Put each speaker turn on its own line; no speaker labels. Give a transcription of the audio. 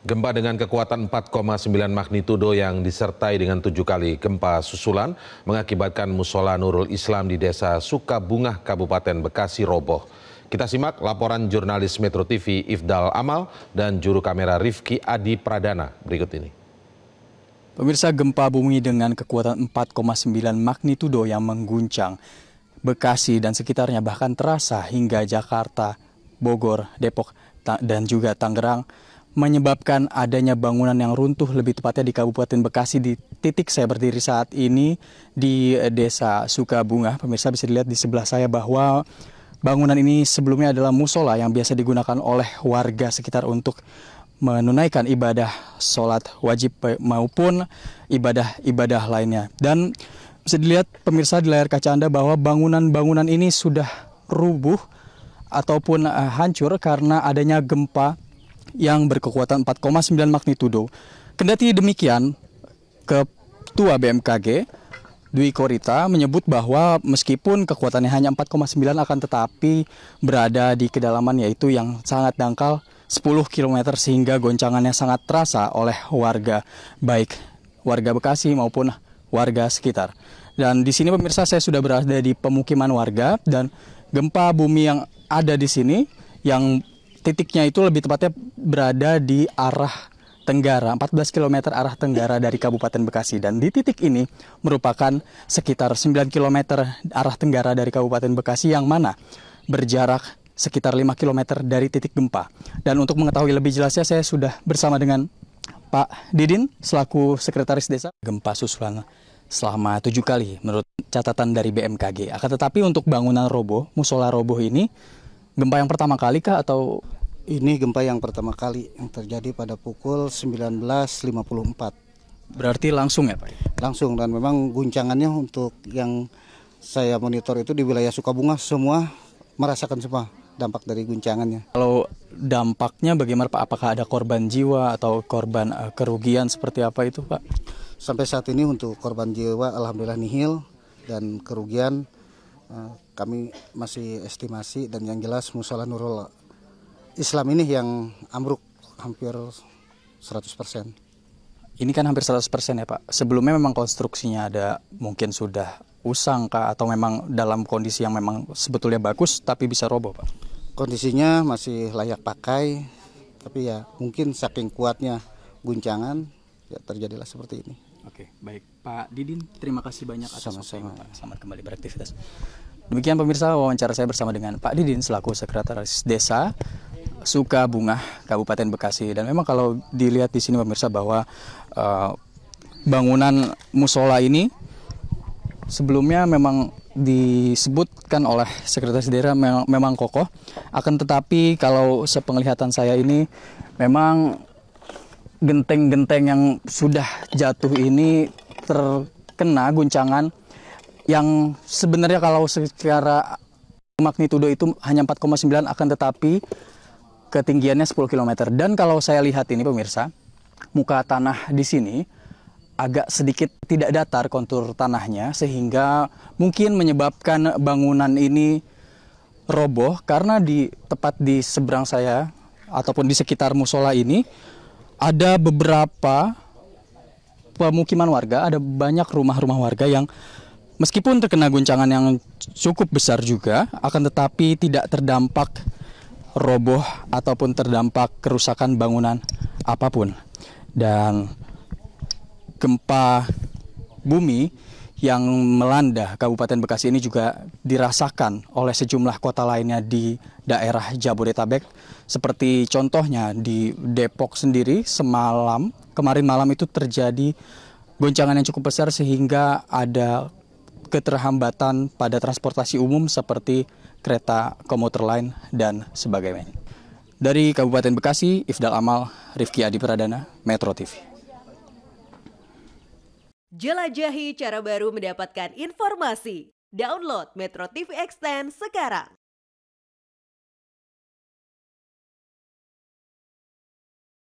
Gempa dengan kekuatan 4,9 magnitudo yang disertai dengan 7 kali gempa susulan mengakibatkan musola Nurul Islam di Desa Sukabungah, Kabupaten Bekasi roboh. Kita simak laporan jurnalis Metro TV Ifdal Amal dan juru kamera Rifki Adi Pradana berikut ini.
Pemirsa, gempa bumi dengan kekuatan 4,9 magnitudo yang mengguncang Bekasi dan sekitarnya bahkan terasa hingga Jakarta, Bogor, Depok, dan juga Tangerang, menyebabkan adanya bangunan yang runtuh, lebih tepatnya di Kabupaten Bekasi. Di titik saya berdiri saat ini di Desa Sukabungah, pemirsa bisa dilihat di sebelah saya bahwa bangunan ini sebelumnya adalah musola yang biasa digunakan oleh warga sekitar untuk menunaikan ibadah sholat wajib maupun ibadah-ibadah lainnya. Dan bisa dilihat pemirsa di layar kaca Anda bahwa bangunan-bangunan ini sudah rubuh ataupun hancur karena adanya gempa yang berkekuatan 4,9 magnitudo. Kendati demikian, Ketua BMKG Dwi Korita menyebut bahwa meskipun kekuatannya hanya 4,9 akan tetapi berada di kedalaman yaitu yang sangat dangkal 10 km sehingga goncangannya sangat terasa oleh warga, baik warga Bekasi maupun warga sekitar. Dan di sini pemirsa, saya sudah berada di pemukiman warga dan gempa bumi yang ada di sini yang titiknya itu lebih tepatnya berada di arah tenggara, 14 km arah tenggara dari Kabupaten Bekasi. Dan di titik ini merupakan sekitar 9 km arah tenggara dari Kabupaten Bekasi yang mana berjarak sekitar 5 km dari titik gempa. Dan untuk mengetahui lebih jelasnya saya sudah bersama dengan Pak Didin selaku Sekretaris Desa. Gempa susulan selama 7 kali menurut catatan dari BMKG. Akan tetapi untuk bangunan roboh, musola roboh ini gempa yang pertama kali kah atau?
Ini gempa yang pertama kali yang terjadi pada pukul 19.54.
Berarti langsung ya Pak?
Langsung, dan memang guncangannya untuk yang saya monitor itu di wilayah Sukabungah semua merasakan semua dampak dari guncangannya.
Kalau dampaknya bagaimana Pak? Apakah ada korban jiwa atau korban kerugian seperti apa itu Pak?
Sampai saat ini untuk korban jiwa alhamdulillah nihil dan kerugian kami masih estimasi, dan yang jelas musola Nurul Islam ini yang ambruk hampir 100%.
Ini kan hampir 100% ya Pak. Sebelumnya memang konstruksinya ada mungkin sudah usang kah atau memang dalam kondisi yang memang sebetulnya bagus tapi bisa roboh Pak?
Kondisinya masih layak pakai, tapi ya mungkin saking kuatnya guncangan ya terjadilah seperti ini.
Oke, baik Pak Didin, terima kasih banyak atas
Sama-sama.
Pak. Selamat kembali beraktivitas. Demikian pemirsa wawancara saya bersama dengan Pak Didin selaku Sekretaris Desa Sukabungah, Kabupaten Bekasi. Dan memang kalau dilihat di sini pemirsa bahwa bangunan musola ini sebelumnya memang disebutkan oleh Sekretaris Daerah memang kokoh. Akan tetapi kalau sepenglihatan saya ini memang genteng-genteng yang sudah jatuh ini terkena guncangan yang sebenarnya kalau secara magnitudo itu hanya 4,9 akan tetapi ketinggiannya 10 km. Dan kalau saya lihat ini pemirsa, muka tanah di sini agak sedikit tidak datar kontur tanahnya sehingga mungkin menyebabkan bangunan ini roboh karena tepat di seberang saya ataupun di sekitar musola ini ada beberapa pemukiman warga, ada banyak rumah-rumah warga yang meskipun terkena guncangan yang cukup besar juga akan tetapi tidak terdampak roboh ataupun terdampak kerusakan bangunan apapun. Dan gempa bumi yang melanda Kabupaten Bekasi ini juga dirasakan oleh sejumlah kota lainnya di daerah Jabodetabek. Seperti contohnya di Depok sendiri kemarin malam itu terjadi goncangan yang cukup besar sehingga ada keterhambatan pada transportasi umum seperti kereta komuter lain dan sebagainya. Dari Kabupaten Bekasi, Ifdal Amal, Rifki Adi Pradana, Metro TV.
Jelajahi cara baru mendapatkan informasi. Download Metro TV Extend sekarang.